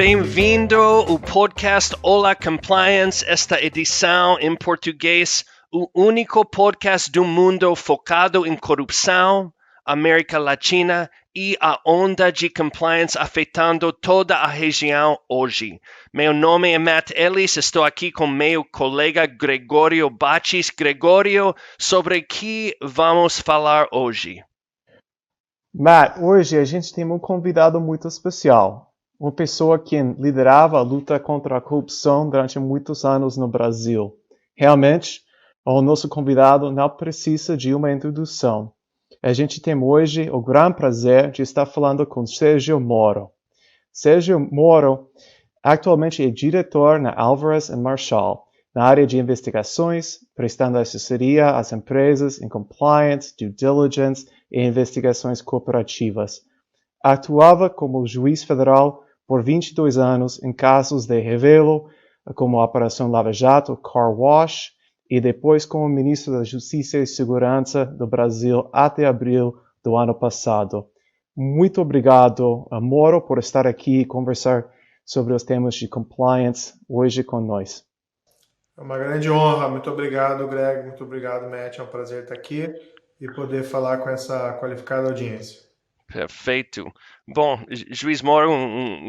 bem-vindo ao podcast Olá Compliance, esta edição em português, o único podcast do mundo focado em corrupção, América Latina e a onda de compliance afetando toda a região hoje. Meu nome é Matt Ellis, estou aqui com meu colega Gregório Baches. Gregório, sobre que vamos falar hoje? Matt, hoje a gente tem um convidado muito especial. Uma pessoa que liderava a luta contra a corrupção durante muitos anos no Brasil. Realmente, o nosso convidado não precisa de uma introdução. A gente tem hoje o grande prazer de estar falando com Sérgio Moro. Sérgio Moro atualmente é diretor na Alvarez & Marshall, na área de investigações, prestando assessoria às empresas em compliance, due diligence e investigações corporativas. Atuava como juiz federal por 22 anos em casos de Revelo, como a Operação Lava Jato, Car Wash, e depois como ministro da Justiça e Segurança do Brasil até abril do ano passado. Muito obrigado, Moro, por estar aqui e conversar sobre os temas de compliance hoje com nós. É uma grande honra. Muito obrigado, Greg. Muito obrigado, Matt. É um prazer estar aqui e poder falar com essa qualificada audiência. Perfeito. Bom, Juiz Moro,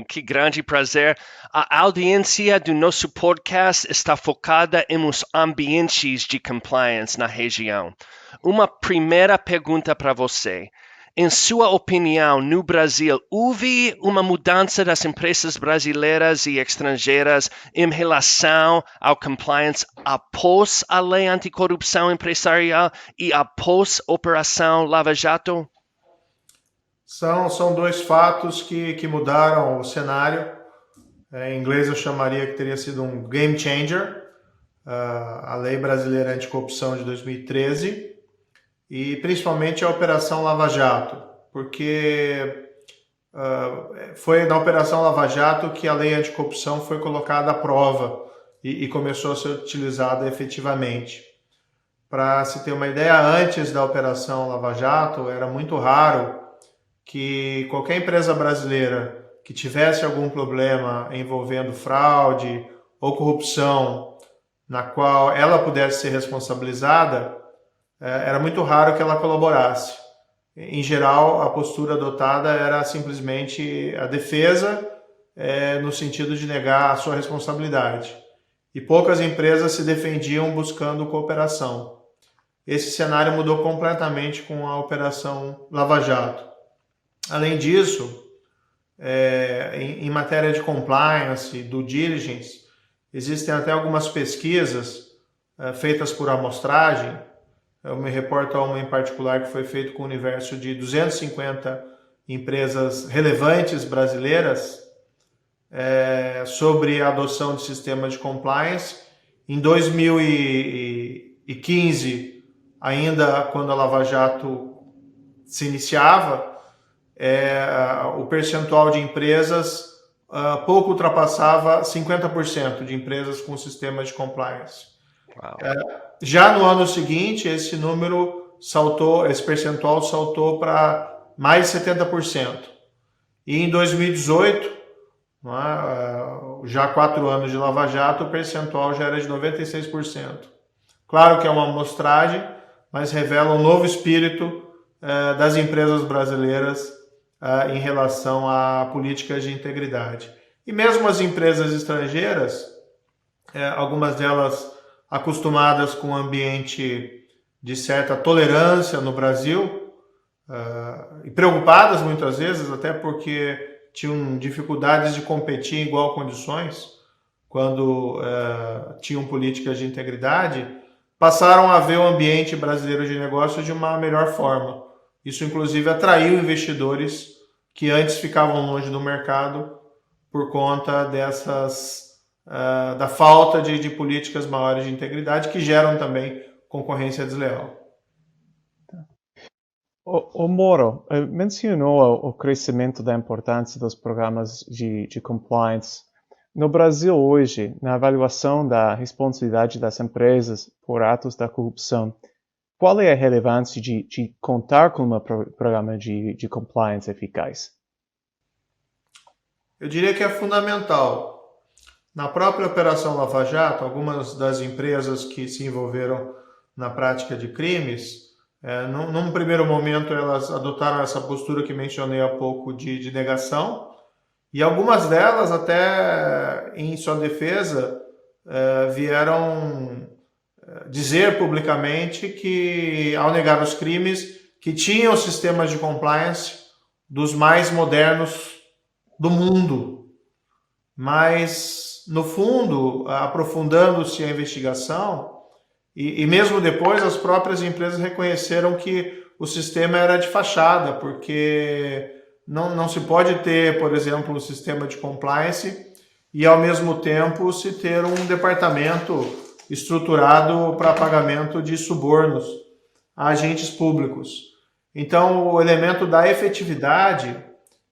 que grande prazer. A audiência do nosso podcast está focada nos ambientes de compliance na região. Uma primeira pergunta para você. Em sua opinião, no Brasil, houve uma mudança das empresas brasileiras e estrangeiras em relação ao compliance após a Lei Anticorrupção Empresarial e após a Operação Lava Jato? São dois fatos que mudaram o cenário. Em inglês eu chamaria que teria sido um game changer, a Lei Brasileira Anticorrupção de 2013 e principalmente a Operação Lava Jato, porque foi na Operação Lava Jato que a Lei Anticorrupção foi colocada à prova e começou a ser utilizada efetivamente. Para se ter uma ideia, antes da Operação Lava Jato era muito raro que qualquer empresa brasileira que tivesse algum problema envolvendo fraude ou corrupção na qual ela pudesse ser responsabilizada, era muito raro que ela colaborasse. Em geral, a postura adotada era simplesmente a defesa, no sentido de negar a sua responsabilidade. E poucas empresas se defendiam buscando cooperação. Esse cenário mudou completamente com a Operação Lava Jato. Além disso, em matéria de compliance, due diligence, existem até algumas pesquisas feitas por amostragem. Eu me reporto a uma em particular que foi feita com o universo de 250 empresas relevantes brasileiras sobre a adoção de sistemas de compliance. Em 2015, ainda quando a Lava Jato se iniciava, o percentual de empresas pouco ultrapassava 50% de empresas com sistema de compliance. Já no ano seguinte, esse percentual saltou para mais de 70%. E em 2018, já 4 anos de Lava Jato, o percentual já era de 96%. Claro que é uma amostragem, mas revela um novo espírito das empresas brasileiras em relação a políticas de integridade. E mesmo as empresas estrangeiras, algumas delas acostumadas com um ambiente de certa tolerância no Brasil, e preocupadas muitas vezes, até porque tinham dificuldades de competir em igual condições, quando tinham políticas de integridade, passaram a ver o ambiente brasileiro de negócios de uma melhor forma. Isso, inclusive, atraiu investidores que antes ficavam longe do mercado por conta da falta de políticas maiores de integridade que geram também concorrência desleal. O Moro mencionou o crescimento da importância dos programas de compliance. No Brasil hoje, na avaliação da responsabilidade das empresas por atos da corrupção, qual é a relevância de contar com um programa de compliance eficaz? Eu diria que é fundamental. Na própria Operação Lava Jato, algumas das empresas que se envolveram na prática de crimes, num primeiro momento elas adotaram essa postura que mencionei há pouco de negação, e algumas delas até em sua defesa vieram dizer publicamente que, ao negar os crimes, que tinham sistemas de compliance dos mais modernos do mundo. Mas, no fundo, aprofundando-se a investigação, e mesmo depois as próprias empresas reconheceram que o sistema era de fachada, porque não se pode ter, por exemplo, um sistema de compliance e, ao mesmo tempo, se ter um departamento estruturado para pagamento de subornos a agentes públicos. Então, o elemento da efetividade,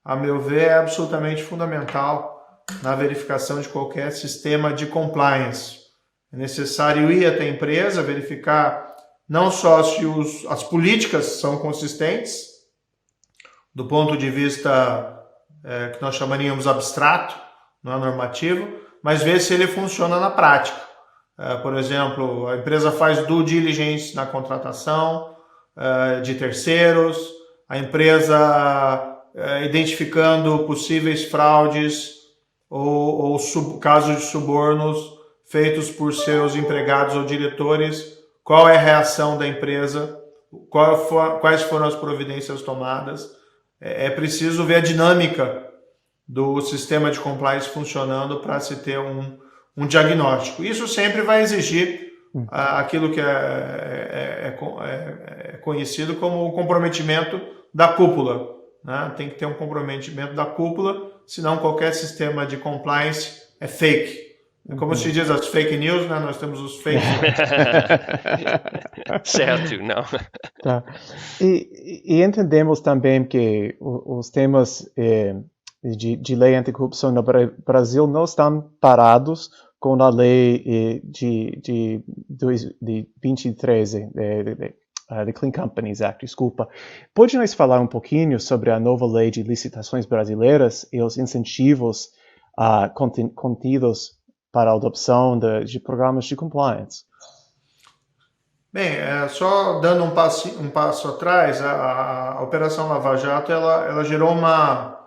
a meu ver, é absolutamente fundamental na verificação de qualquer sistema de compliance. É necessário ir até a empresa, verificar não só se as políticas são consistentes, do ponto de vista que nós chamaríamos abstrato, não é normativo, mas ver se ele funciona na prática. Por exemplo, a empresa faz due diligence na contratação de terceiros, a empresa identificando possíveis fraudes ou casos de subornos feitos por seus empregados ou diretores, qual é a reação da empresa, quais foram as providências tomadas. É preciso ver a dinâmica do sistema de compliance funcionando para se ter um diagnóstico. Isso sempre vai exigir aquilo que é conhecido como o comprometimento da cúpula, né? Tem que ter um comprometimento da cúpula, senão qualquer sistema de compliance é fake. Como se diz as fake news, né? Nós temos os fake news. Certo, não. Tá. E entendemos também que os temas de lei anticorrupção no Brasil não estão parados com a lei de 2013, de Clean Companies Act, desculpa. Pode nos falar um pouquinho sobre a nova lei de licitações brasileiras e os incentivos contidos para a adoção de programas de compliance? Bem, só dando um passo atrás, a Operação Lava Jato, ela gerou a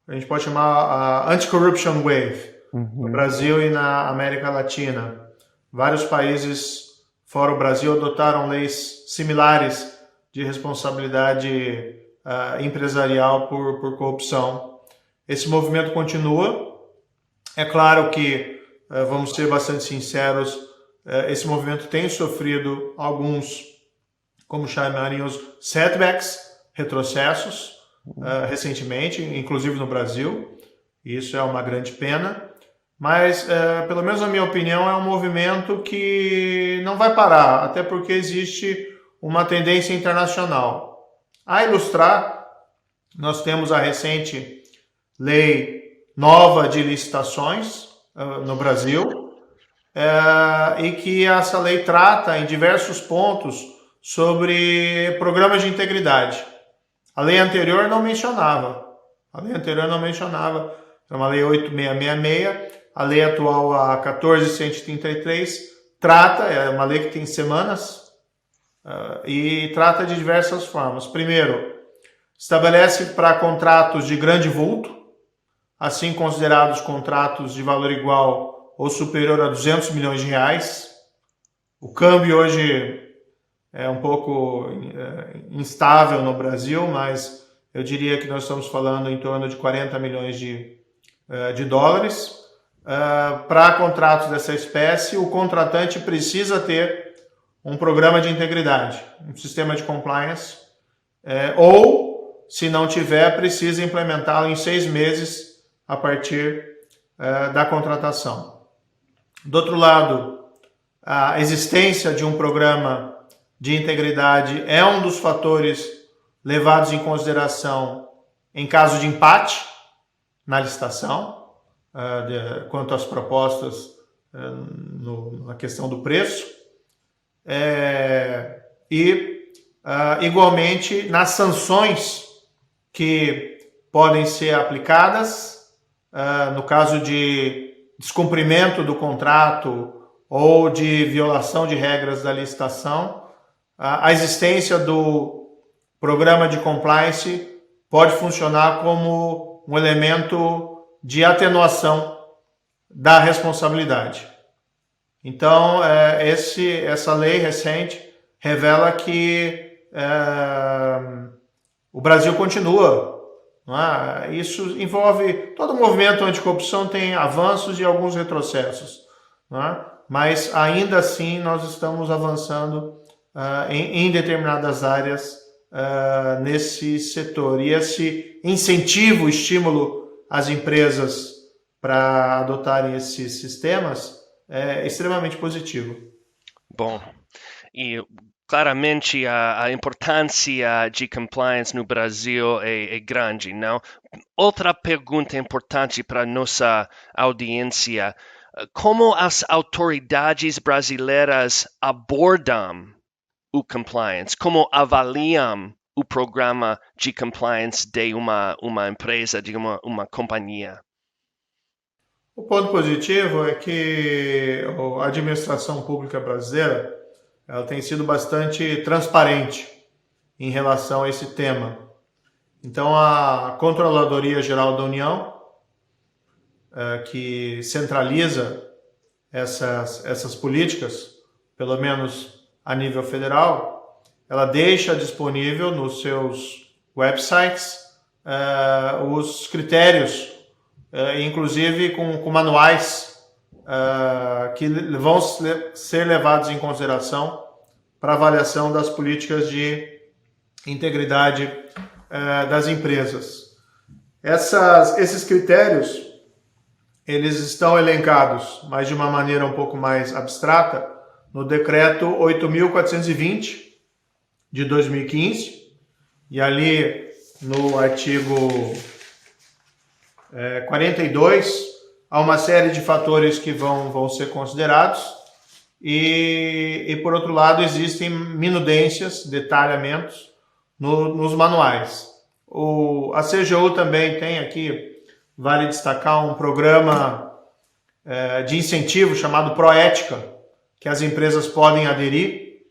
gente pode chamar a Anti-Corruption Wave, no Brasil e na América Latina. Vários países fora o Brasil adotaram leis similares de responsabilidade empresarial por corrupção. Esse movimento continua. É claro que, vamos ser bastante sinceros, esse movimento tem sofrido alguns, como chamaríamos, setbacks, retrocessos, recentemente, inclusive no Brasil. Isso é uma grande pena. Mas, pelo menos na minha opinião, é um movimento que não vai parar, até porque existe uma tendência internacional. A ilustrar, nós temos a recente lei nova de licitações no Brasil, e que essa lei trata em diversos pontos sobre programas de integridade. A lei anterior não mencionava. É uma lei 8666. A lei atual, a 14.133, é uma lei que tem semanas, e trata de diversas formas. Primeiro, estabelece para contratos de grande vulto, assim considerados contratos de valor igual ou superior a 200 milhões de reais. O câmbio hoje é um pouco instável no Brasil, mas eu diria que nós estamos falando em torno de 40 milhões de dólares. Para contratos dessa espécie, o contratante precisa ter um programa de integridade, um sistema de compliance, ou, se não tiver, precisa implementá-lo em 6 meses a partir da contratação. Do outro lado, a existência de um programa de integridade é um dos fatores levados em consideração em caso de empate na licitação, quanto às propostas na questão do preço, igualmente nas sanções que podem ser aplicadas no caso de descumprimento do contrato ou de violação de regras da licitação, a existência do programa de compliance pode funcionar como um elemento de atenuação da responsabilidade. Então, essa lei recente revela que o Brasil continua. Não é? Isso envolve... Todo movimento anticorrupção tem avanços e alguns retrocessos. Não é? Mas, ainda assim, nós estamos avançando em determinadas áreas nesse setor. E esse incentivo, estímulo às empresas para adotarem esses sistemas é extremamente positivo. Bom, e claramente a importância de compliance no Brasil é grande, não? Outra pergunta importante para nossa audiência: como as autoridades brasileiras abordam o compliance? Como avaliam o programa de compliance de uma empresa, de uma companhia? O ponto positivo é que a administração pública brasileira ela tem sido bastante transparente em relação a esse tema. Então, a Controladoria Geral da União, que centraliza essas políticas, pelo menos a nível federal, ela deixa disponível nos seus websites os critérios, inclusive com manuais que vão ser levados em consideração para avaliação das políticas de integridade das empresas. Esses critérios, eles estão elencados, mas de uma maneira um pouco mais abstrata, no Decreto 8.420 de 2015, e ali no artigo 42, há uma série de fatores que vão ser considerados e, por outro lado, existem minudências, detalhamentos nos manuais. A CGU também tem aqui, vale destacar, um programa de incentivo chamado Proética, que as empresas podem aderir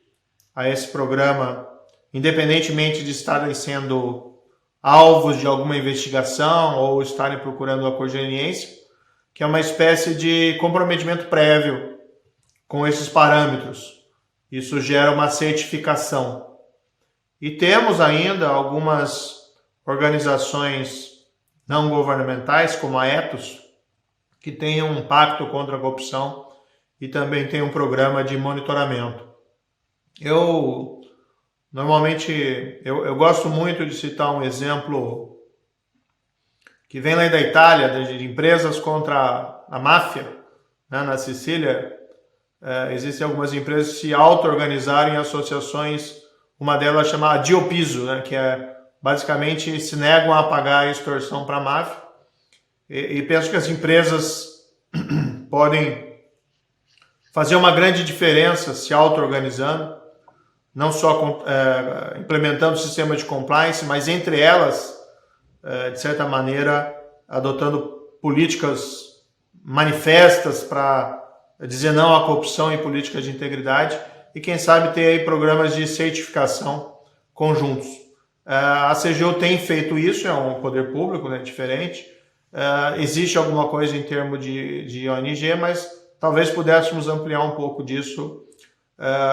a esse programa, independentemente de estarem sendo alvos de alguma investigação ou estarem procurando a cogeniência, que é uma espécie de comprometimento prévio com esses parâmetros. Isso gera uma certificação. E temos ainda algumas organizações não governamentais, como a Ethos, que tem um pacto contra a corrupção e também tem um programa de monitoramento. Normalmente, eu gosto muito de citar um exemplo que vem lá da Itália, de empresas contra a máfia, né? Na Sicília, existem algumas empresas que se auto-organizaram em associações, uma delas chama Dio Piso, né? Que basicamente se negam a pagar a extorsão para a máfia, e penso que as empresas podem fazer uma grande diferença se auto-organizando, não só implementando o sistema de compliance, mas entre elas, de certa maneira, adotando políticas manifestas para dizer não à corrupção e políticas de integridade, e quem sabe ter aí programas de certificação conjuntos. A CGU tem feito isso, é um poder público, né, diferente. Existe alguma coisa em termos de ONG, mas talvez pudéssemos ampliar um pouco disso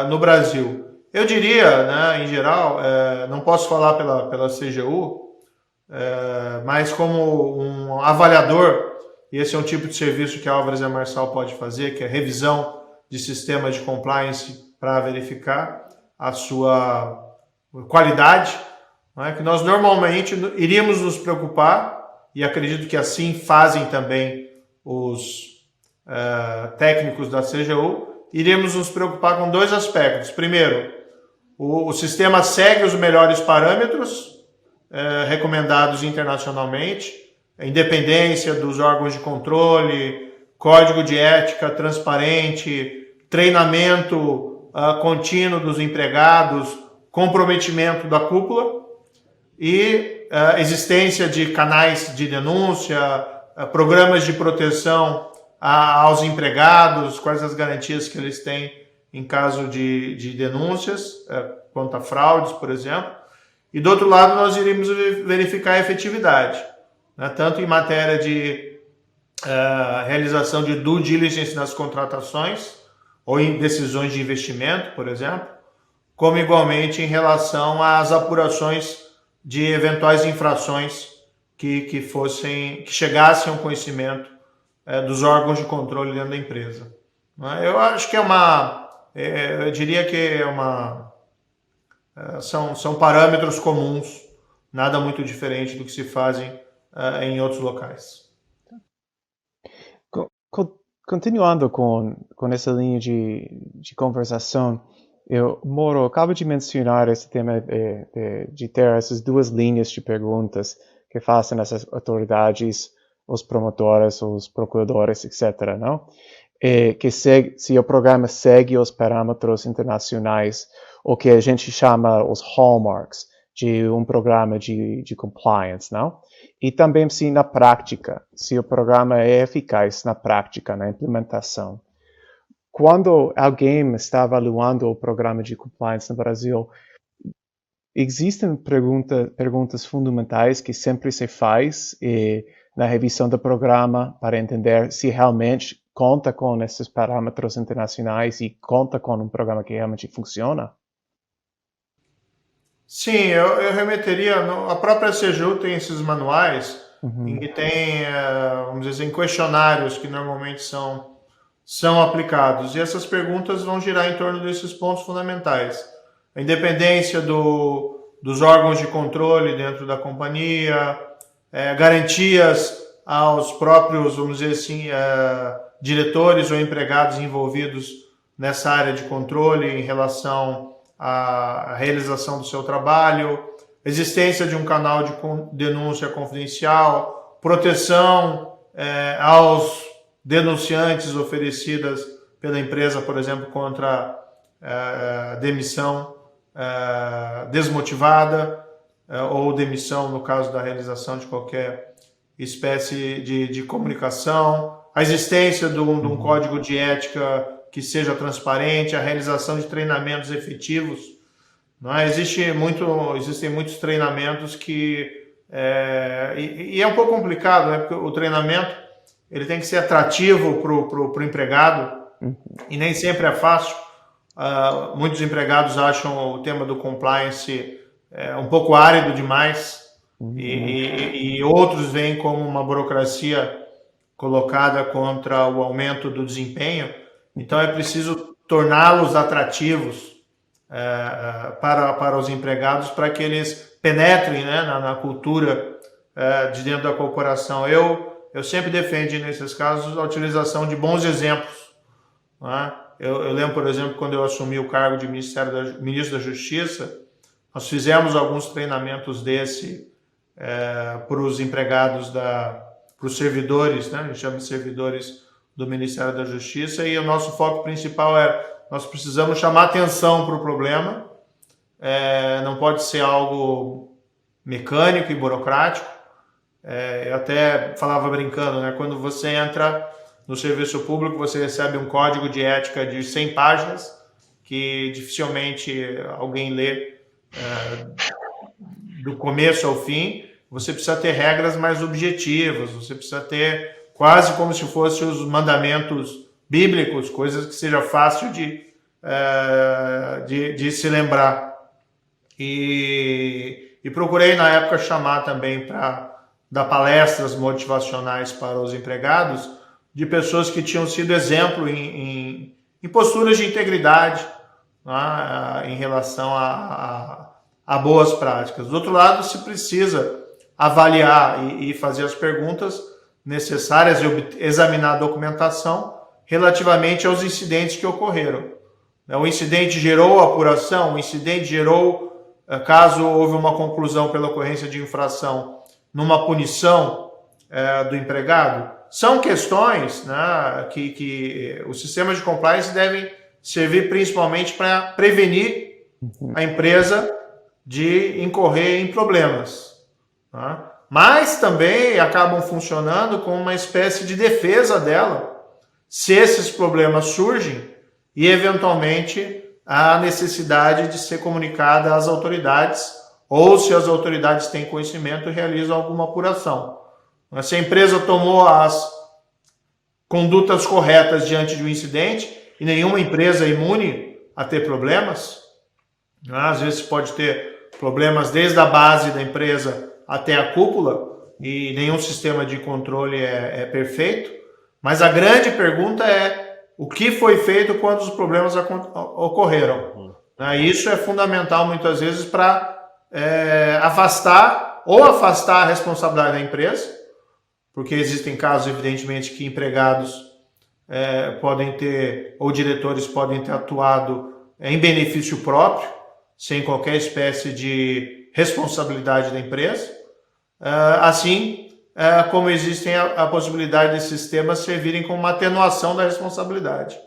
no Brasil. Eu diria, né, em geral, não posso falar pela CGU, mas como um avaliador, e esse é um tipo de serviço que a Álvares e Marçal pode fazer, que é revisão de sistema de compliance para verificar a sua qualidade, né, que nós normalmente iríamos nos preocupar, e acredito que assim fazem também os técnicos da CGU, iríamos nos preocupar com dois aspectos. Primeiro, o sistema segue os melhores parâmetros recomendados internacionalmente, a independência dos órgãos de controle, código de ética transparente, treinamento contínuo dos empregados, comprometimento da cúpula e existência de canais de denúncia, programas de proteção aos empregados, quais as garantias que eles têm em caso de denúncias quanto a fraudes, por exemplo. E do outro lado, nós iríamos verificar a efetividade, né, tanto em matéria de realização de due diligence nas contratações ou em decisões de investimento, por exemplo, como igualmente em relação às apurações de eventuais infrações que chegassem ao conhecimento dos órgãos de controle dentro da empresa. Eu acho que eu diria que são parâmetros comuns, nada muito diferente do que se fazem em outros locais. Continuando com essa linha de conversação, Moro, acabo de mencionar esse tema de ter essas duas linhas de perguntas que fazem essas autoridades, os promotores, os procuradores, etc., não? Se o programa segue os parâmetros internacionais, o que a gente chama os hallmarks de um programa de compliance, não? E também se na prática, se o programa é eficaz na prática, na implementação. Quando alguém está avaliando o programa de compliance no Brasil, existem perguntas fundamentais que sempre se faz na revisão do programa para entender se realmente conta com esses parâmetros internacionais e conta com um programa que realmente funciona? Sim, eu remeteria, a própria CGU tem esses manuais, em que tem, vamos dizer assim, questionários que normalmente são aplicados. E essas perguntas vão girar em torno desses pontos fundamentais. A independência dos órgãos de controle dentro da companhia, garantias aos próprios, vamos dizer assim, diretores ou empregados envolvidos nessa área de controle em relação à realização do seu trabalho, existência de um canal de denúncia confidencial, proteção aos denunciantes oferecidas pela empresa, por exemplo, contra demissão desmotivada ou demissão no caso da realização de qualquer espécie de comunicação, a existência de um código de ética que seja transparente, a realização de treinamentos efetivos. Não é? Existem muitos treinamentos que... e é um pouco complicado, né? Porque o treinamento ele tem que ser atrativo para o empregado e nem sempre é fácil. Muitos empregados acham o tema do compliance um pouco árido demais e outros veem como uma burocracia colocada contra o aumento do desempenho. Então é preciso torná-los atrativos para os empregados, para que eles penetrem, né, na cultura de dentro da corporação. Eu sempre defendo, nesses casos, a utilização de bons exemplos. Né? Eu lembro, por exemplo, quando eu assumi o cargo de ministro da Justiça, nós fizemos alguns treinamentos para os empregados, para os servidores, né? A gente chama de servidores do Ministério da Justiça, e o nosso foco principal nós precisamos chamar atenção para o problema, não pode ser algo mecânico e burocrático. Eu até falava brincando, né? Quando você entra no serviço público, você recebe um código de ética de 100 páginas, que dificilmente alguém lê do começo ao fim. Você precisa ter regras mais objetivas, você precisa ter quase como se fossem os mandamentos bíblicos, coisas que seja fácil de se lembrar. E procurei, na época, chamar também para dar palestras motivacionais para os empregados de pessoas que tinham sido exemplo em posturas de integridade, né, em relação a boas práticas. Do outro lado, se precisa avaliar e fazer as perguntas necessárias e examinar a documentação relativamente aos incidentes que ocorreram. O incidente gerou apuração, o incidente gerou, caso houve uma conclusão pela ocorrência de infração, numa punição do empregado. São questões, né, que os sistemas de compliance devem servir principalmente para prevenir a empresa de incorrer em problemas. Tá? mas também acabam funcionando como uma espécie de defesa dela, se esses problemas surgem e, eventualmente, há necessidade de ser comunicada às autoridades, ou se as autoridades têm conhecimento, realizam alguma apuração. Se a empresa tomou as condutas corretas diante de um incidente, e nenhuma empresa é imune a ter problemas, às vezes pode ter problemas desde a base da empresa até a cúpula, e nenhum sistema de controle é perfeito, mas a grande pergunta é o que foi feito quando os problemas ocorreram. Isso é fundamental muitas vezes para afastar a responsabilidade da empresa, porque existem casos, evidentemente, que empregados podem ter, ou diretores podem ter atuado em benefício próprio, sem qualquer espécie de responsabilidade da empresa, assim como existem a possibilidade desses sistemas servirem como uma atenuação da responsabilidade.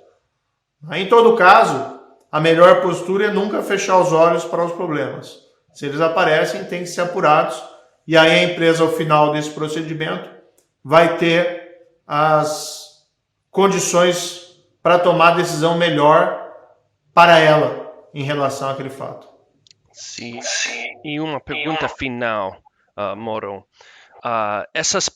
Em todo caso, a melhor postura é nunca fechar os olhos para os problemas. Se eles aparecem, têm que ser apurados, e aí a empresa, ao final desse procedimento, vai ter as condições para tomar a decisão melhor para ela em relação àquele fato. Sim. E uma pergunta final, Moro. Esses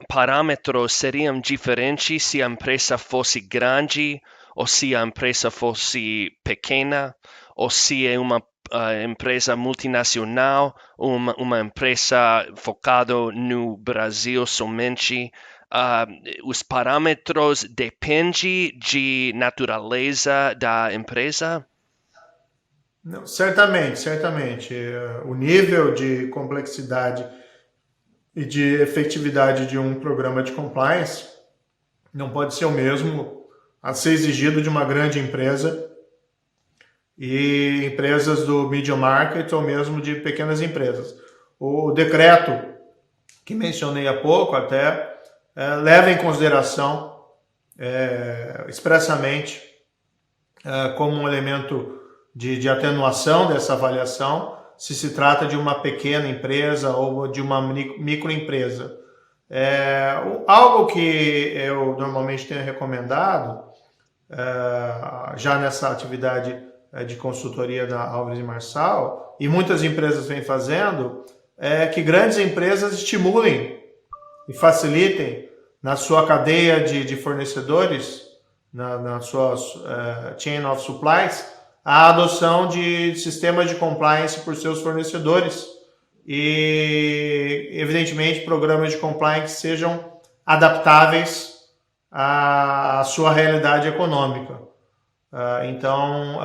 parâmetros seriam diferentes se a empresa fosse grande ou se a empresa fosse pequena, ou se é uma empresa multinacional, uma empresa focada no Brasil somente. Os parâmetros dependem de natureza da empresa? Não, certamente. O nível de complexidade e de efetividade de um programa de compliance não pode ser o mesmo a ser exigido de uma grande empresa e empresas do medium market ou mesmo de pequenas empresas. O decreto que mencionei há pouco até leva em consideração expressamente como um elemento de atenuação dessa avaliação, se trata de uma pequena empresa ou de uma microempresa. Algo que eu normalmente tenho recomendado, já nessa atividade de consultoria da Álvares e Marçal, e muitas empresas vêm fazendo, é que grandes empresas estimulem e facilitem na sua cadeia de fornecedores, na sua chain of supplies, a adoção de sistemas de compliance por seus fornecedores e, evidentemente, programas de compliance que sejam adaptáveis à sua realidade econômica. Então,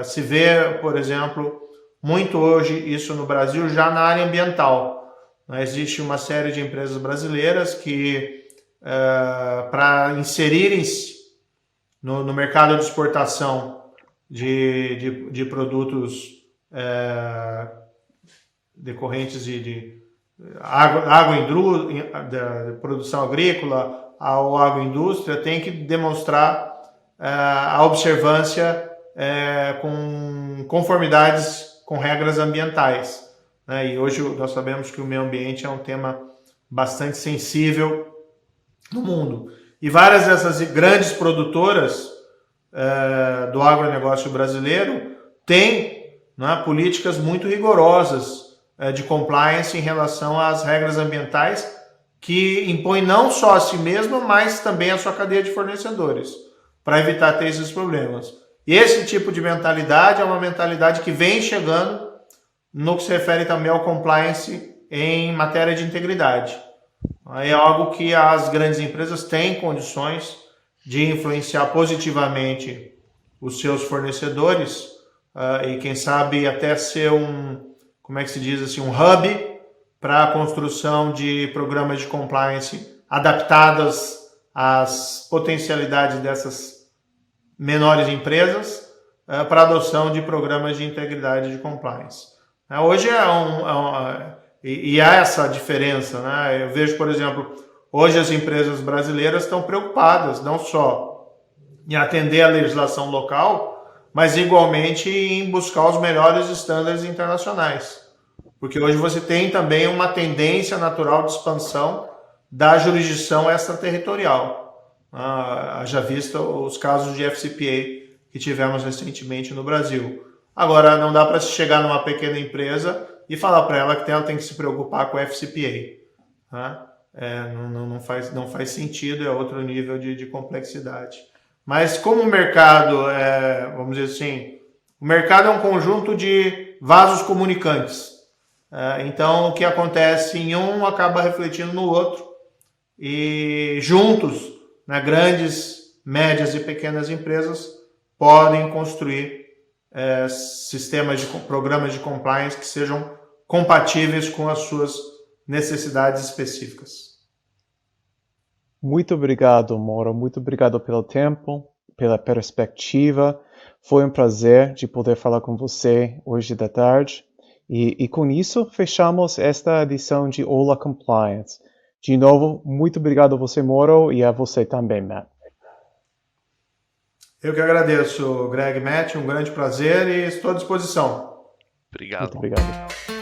se vê, por exemplo, muito hoje isso no Brasil já na área ambiental. Existe uma série de empresas brasileiras que, para inserirem-se no mercado de exportação de produtos decorrentes de de produção agrícola ou agroindústria, tem que demonstrar a observância com conformidades com regras ambientais. E hoje nós sabemos que o meio ambiente é um tema bastante sensível no mundo. E várias dessas grandes produtoras do agronegócio brasileiro têm políticas muito rigorosas de compliance em relação às regras ambientais que impõem não só a si mesma, mas também a sua cadeia de fornecedores, para evitar ter esses problemas. E esse tipo de mentalidade é uma mentalidade que vem chegando no que se refere também ao compliance em matéria de integridade. É algo que as grandes empresas têm condições de influenciar positivamente os seus fornecedores e quem sabe até ser um hub para a construção de programas de compliance adaptadas às potencialidades dessas menores empresas para a adoção de programas de integridade de compliance. Hoje e há essa diferença, Eu vejo, por exemplo, hoje as empresas brasileiras estão preocupadas não só em atender a legislação local, mas igualmente em buscar os melhores estándares internacionais. porque hoje você tem também uma tendência natural de expansão da jurisdição extraterritorial. Já vista os casos de FCPA que tivemos recentemente no Brasil. Agora, não dá para se chegar numa pequena empresa e falar para ela que ela tem que se preocupar com o FCPA. Né? Não faz sentido, é outro nível de complexidade. Mas como o mercado, vamos dizer assim, o mercado é um conjunto de vasos comunicantes. Então, o que acontece em um acaba refletindo no outro. E juntos, né, grandes, médias e pequenas empresas podem construir programas de compliance que sejam compatíveis com as suas necessidades específicas. Muito obrigado, Mauro. Muito obrigado pelo tempo, pela perspectiva. Foi um prazer de poder falar com você hoje da tarde. E com isso, fechamos esta edição de Ola Compliance. De novo, muito obrigado a você, Mauro, e a você também, Matt. Eu que agradeço, Greg, Matt, um grande prazer e estou à disposição. Obrigado. Muito obrigado.